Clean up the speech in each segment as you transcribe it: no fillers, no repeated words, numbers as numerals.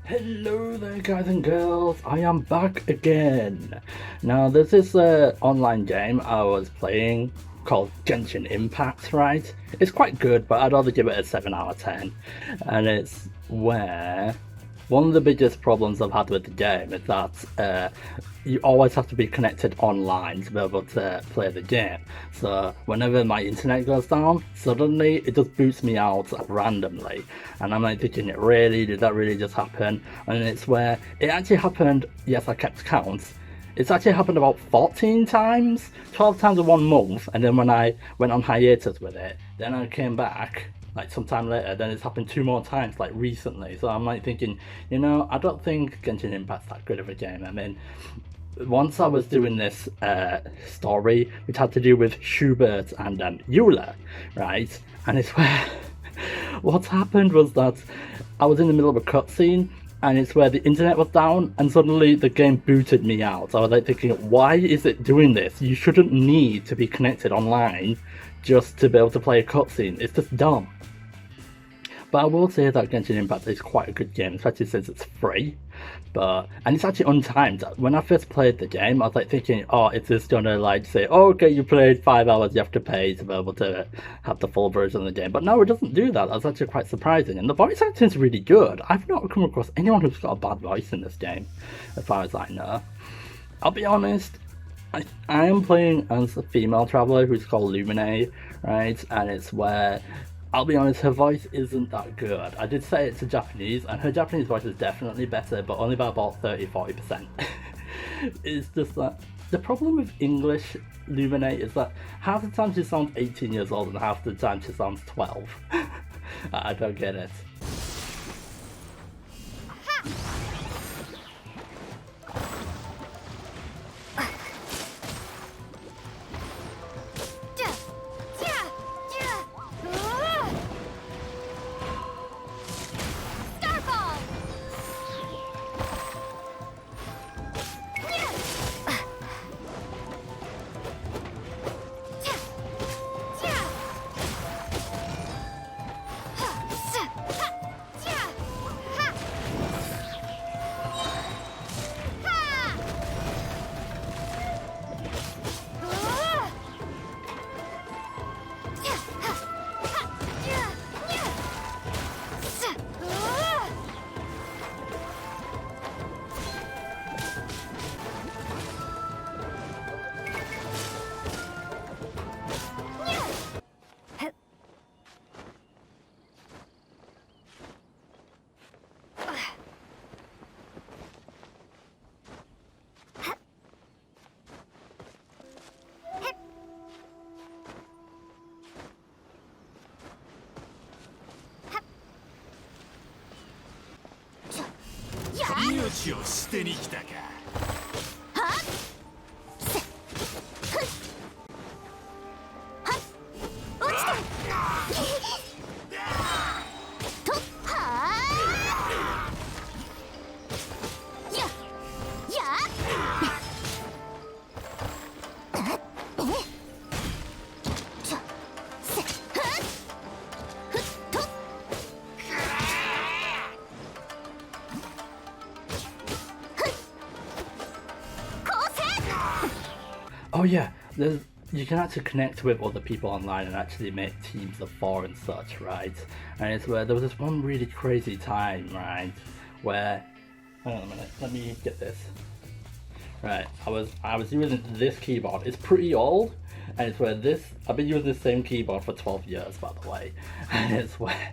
Hello there guys and girls, I am back again. Now there's this online game I was playing called Genshin Impact, right? It's quite good, but I'd rather give it a 7 out of 10. And it's where one of the biggest problems I've had with the game is that you always have to be connected online to be able to play the game. So whenever my internet goes down, suddenly it just boots me out randomly. And I'm like thinking, really? Did that really just happen? And it's where it actually happened, yes, I kept count. It's actually happened about 14 times, 12 times in 1 month, and then when I went on hiatus with it, then I came back like sometime later, then it's happened 2 more times like recently. So I'm like thinking, I don't think Genshin Impact's that good of a game. I mean, once I was doing this story which had to do with Schubert and Eula, right? And it's where what happened was that I was in the middle of a cutscene and it's where the internet was down and suddenly the game booted me out. So I was like thinking, why is it doing this? You shouldn't need to be connected online just to be able to play a cutscene. It's just dumb. But I will say that Genshin Impact is quite a good game, especially since it's free. And it's actually untimed. When I first played the game, I was like thinking, oh, it's just gonna like say, oh, okay, you played 5 hours, you have to pay to be able to have the full version of the game. But no, it doesn't do that. That's actually quite surprising. And the voice acting is really good. I've not come across anyone who's got a bad voice in this game, as far as I know. I'll be honest, I am playing as a female traveler who's called Lumine, right? And it's where, I'll be honest, her voice isn't that good. I did say it's a Japanese, and her Japanese voice is definitely better, but only by about 30-40%. It's just that the problem with English Lumine is that half the time she sounds 18 years old and half the time she sounds 12. I don't get it. Oh yeah, you can actually connect with other people online and actually make teams of 4 and such, right? And it's where there was this one really crazy time, right, where, hang on a minute, let me get this. Right, I was using this keyboard. It's pretty old, and it's where I've been using the same keyboard for 12 years, by the way. And it's where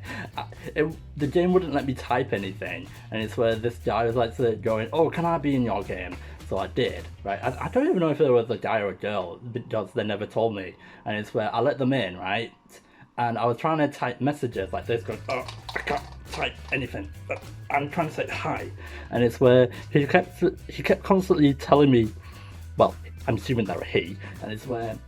the game wouldn't let me type anything, and it's where this guy was like going, oh, can I be in your game? So I did, right? I don't even know if it was a guy or a girl because they never told me. And it's where I let them in, right? And I was trying to type messages like this, going, oh, I can't type anything. I'm trying to say hi. And it's where he kept constantly telling me, well, I'm assuming they're a he, and it's where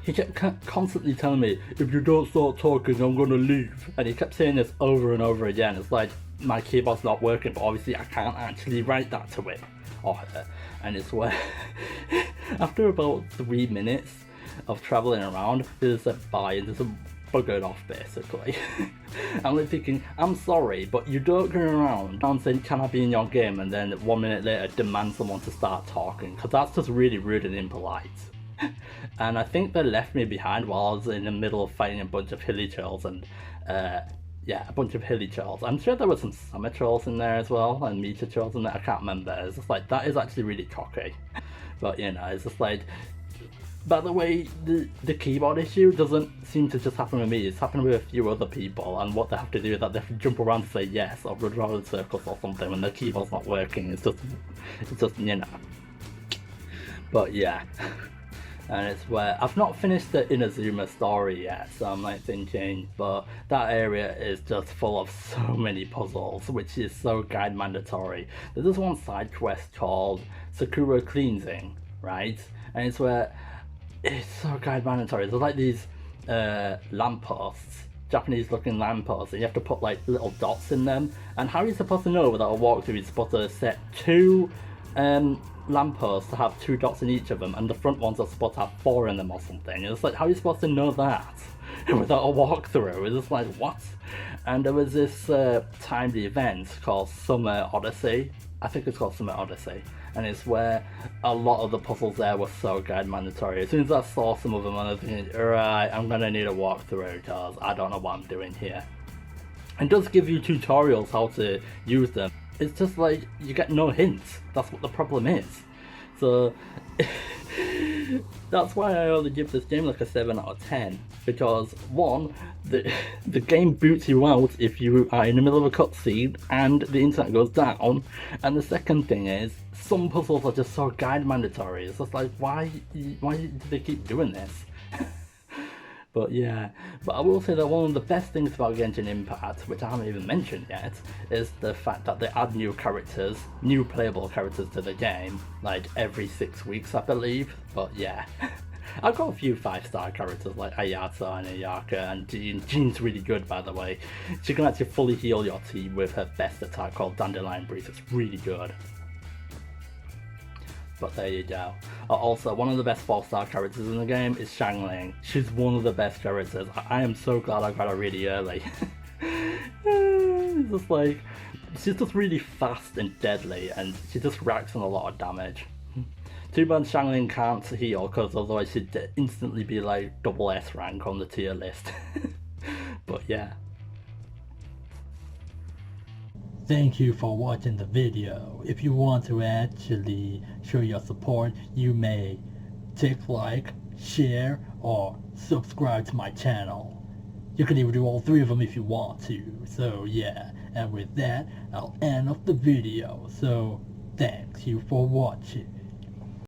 he kept constantly telling me, if you don't start talking, I'm gonna leave. And he kept saying this over and over again. It's like, my keyboard's not working, but obviously I can't actually write that to him or her. And it's where after about 3 minutes of traveling around, there's a bye and there's buggered off basically. I'm like thinking, I'm sorry, but you don't go around and saying, can I be in your game, and then 1 minute later demand someone to start talking, because that's just really rude and impolite. And I think they left me behind while I was in the middle of fighting a bunch of hilly trolls, and yeah, a bunch of hilly trolls. I'm sure there were some summer trolls in there as well, and meter trolls in there, I can't remember. It's just like, that is actually really cocky. But you know, it's just like, by the way, the keyboard issue doesn't seem to just happen with me, it's happened with a few other people, and what they have to do is that they have to jump around to say yes, or run around in circles or something when the keyboard's not working. It's just, you know. But yeah. And it's where I've not finished the Inazuma story yet, so I'm like thinking, but that area is just full of so many puzzles, which is so guide mandatory. There's this one side quest called Sakura Cleansing, right? And it's where it's so guide mandatory. There's like these lampposts, Japanese looking lampposts, and you have to put like little dots in them. And how are you supposed to know without a walkthrough? You're supposed to set two lampposts to have 2 dots in each of them, and the front ones are supposed to have 4 in them or something. And it's like, how are you supposed to know that without a walkthrough? It's just like, what? And there was this timed event called Summer Odyssey. I think it's called Summer Odyssey, and it's where a lot of the puzzles there were so guide mandatory. As soon as I saw some of them, I was thinking, alright, I'm gonna need a walkthrough because I don't know what I'm doing here. It does give you tutorials how to use them. It's just like, you get no hints. That's what the problem is. So, that's why I only give this game like a 7 out of 10. Because, one, the game boots you out if you are in the middle of a cutscene and the internet goes down. And the second thing is, some puzzles are just so guide mandatory. It's just like, why do they keep doing this? But yeah, but I will say that one of the best things about Genshin Impact, which I haven't even mentioned yet, is the fact that they add new characters, new playable characters to the game, like every 6 weeks I believe. But yeah, I've got a few 5-star characters like Ayato and Ayaka, and Jean. Jean's really good, by the way. She can actually fully heal your team with her best attack called Dandelion Breeze. It's really good. But there you go. Also, one of the best 4-star characters in the game is Xiangling. She's one of the best characters. I am so glad I got her really early. It's just like, she's just really fast and deadly, and she just racks on a lot of damage. Too bad Xiangling can't heal, because otherwise she'd instantly be like double S rank on the tier list. But yeah. Thank you for watching the video. If you want to actually show your support, you may tick like, share, or subscribe to my channel. You can even do all 3 of them if you want to. So yeah, and with that, I'll end off the video. So thanks you for watching.